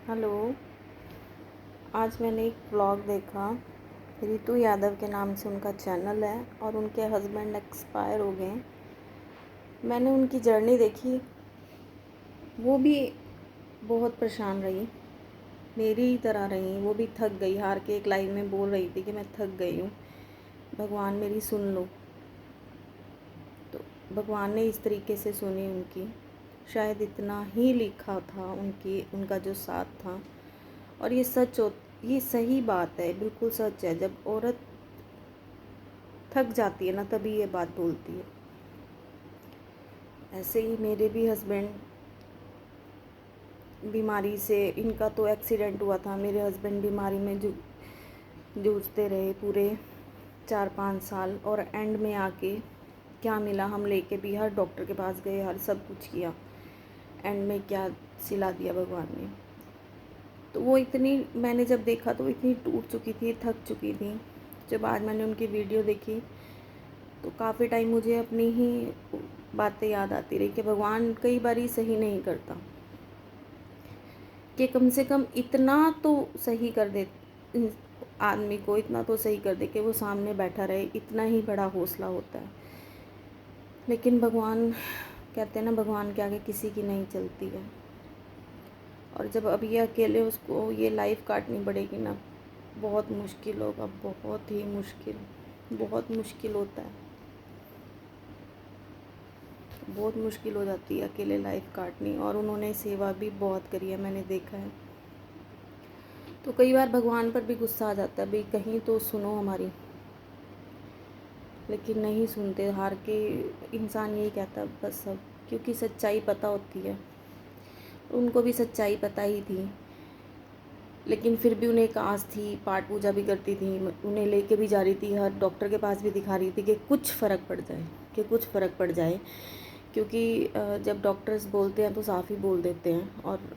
Hello. आज मैंने एक व्लॉग देखा। रितु यादव के नाम से उनका चैनल है और उनके हस्बैंड एक्सपायर हो गए। मैंने उनकी जर्नी देखी। वो भी बहुत परेशान रही, मेरी ही तरह रही। वो भी थक गई, हार के एक लाइन में बोल रही थी कि मैं थक गई हूँ, भगवान मेरी सुन लो। तो भगवान ने इस तरीके से सुनी उनकी। शायद इतना ही लिखा था उनका जो साथ था। और ये सही बात है, बिल्कुल सच है। जब औरत थक जाती है ना, तभी ये बात बोलती है। ऐसे ही मेरे भी हस्बैंड बीमारी से, इनका तो एक्सीडेंट हुआ था, मेरे हस्बैंड बीमारी में जूझते रहे पूरे 4-5 साल। और एंड में आके क्या मिला, हम लेके भी हर डॉक्टर के पास गए, हर सब कुछ किया। एंड में क्या सिला दिया भगवान ने। तो वो इतनी, मैंने जब देखा तो इतनी टूट चुकी थी, थक चुकी थी। जब आज मैंने उनकी वीडियो देखी तो काफ़ी टाइम मुझे अपनी ही बातें याद आती रही कि भगवान कई बार ही सही नहीं करता, कि कम से कम इतना तो सही कर दे, आदमी को इतना तो सही कर दे कि वो सामने बैठा रहे। इतना ही बड़ा हौसला होता है। लेकिन भगवान, कहते हैं ना, भगवान के आगे किसी की नहीं चलती है। और जब अब ये अकेले उसको ये लाइफ काटनी पड़ेगी ना, बहुत मुश्किल होगा, बहुत ही मुश्किल, बहुत मुश्किल होता है। बहुत मुश्किल हो जाती है अकेले लाइफ काटनी। और उन्होंने सेवा भी बहुत करी है, मैंने देखा है। तो कई बार भगवान पर भी गुस्सा आ जाता है, भाई कहीं तो सुनो हमारी। लेकिन नहीं सुनते, हार के इंसान यही कहता है बस सब, क्योंकि सच्चाई पता होती है। उनको भी सच्चाई पता ही थी, लेकिन फिर भी उन्हें एक आस थी, पाठ पूजा भी करती थी, उन्हें लेके भी जा रही थी, हर डॉक्टर के पास भी दिखा रही थी कि कुछ फ़र्क पड़ जाए, कि कुछ फ़र्क पड़ जाए। क्योंकि जब डॉक्टर्स बोलते हैं तो साफ ही बोल देते हैं और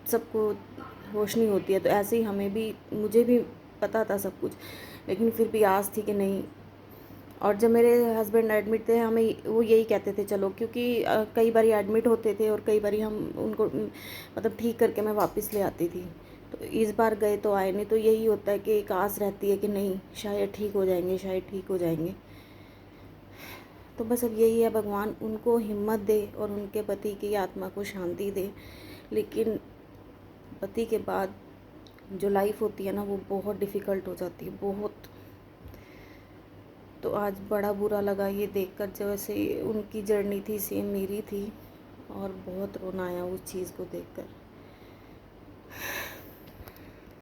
सबको होश नहीं होती है। तो ऐसे ही हमें भी, मुझे भी पता था सब कुछ, लेकिन फिर भी आस थी कि नहीं। और जब मेरे हस्बैंड एडमिट थे, हमें वो यही कहते थे चलो, क्योंकि कई बार एडमिट होते थे और कई बार हम उनको मतलब ठीक करके मैं वापस ले आती थी। तो इस बार गए तो आए नहीं। तो यही होता है कि एक आस रहती है कि नहीं, शायद ठीक हो जाएंगे, शायद ठीक हो जाएंगे। तो बस अब यही है, भगवान उनको हिम्मत दे और उनके पति की आत्मा को शांति दे। लेकिन पति के बाद जो लाइफ होती है ना, वो बहुत डिफ़िकल्ट हो जाती है, बहुत। तो आज बड़ा बुरा लगा ये देखकर, जैसे उनकी जर्नी थी सेम मेरी थी, और बहुत रोना आया उस चीज़ को देखकर।